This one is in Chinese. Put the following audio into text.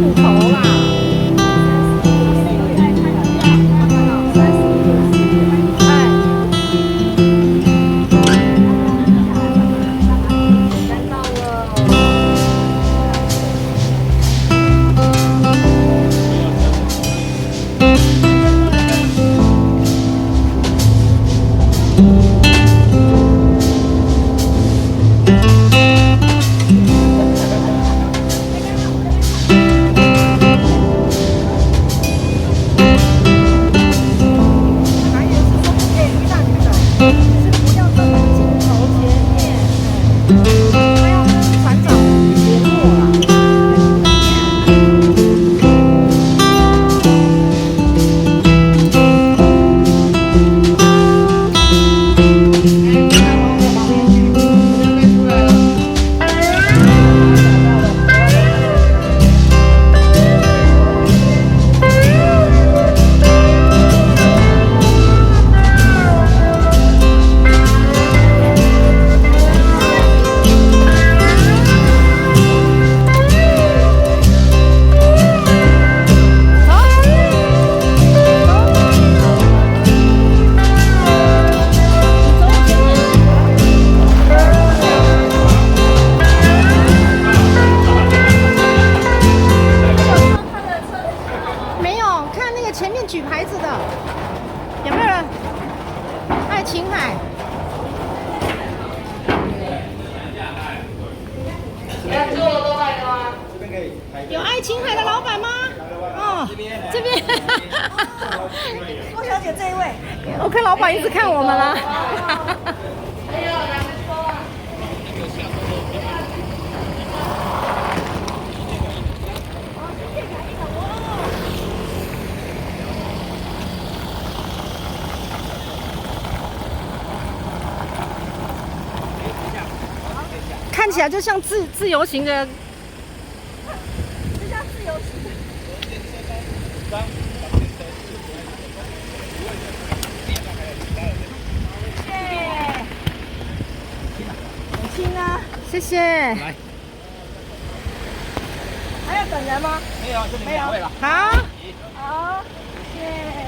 入口啦。前面举牌子的，有没有人？爱琴海。有爱琴海的老板吗？哦，这边。郭小姐这一位，我看老板一直看我们了。看起来就像自由行的，这叫自由行。谢谢。亲啊，谢谢。来，还要等人吗？没有，这里没有位了。好。好，谢谢。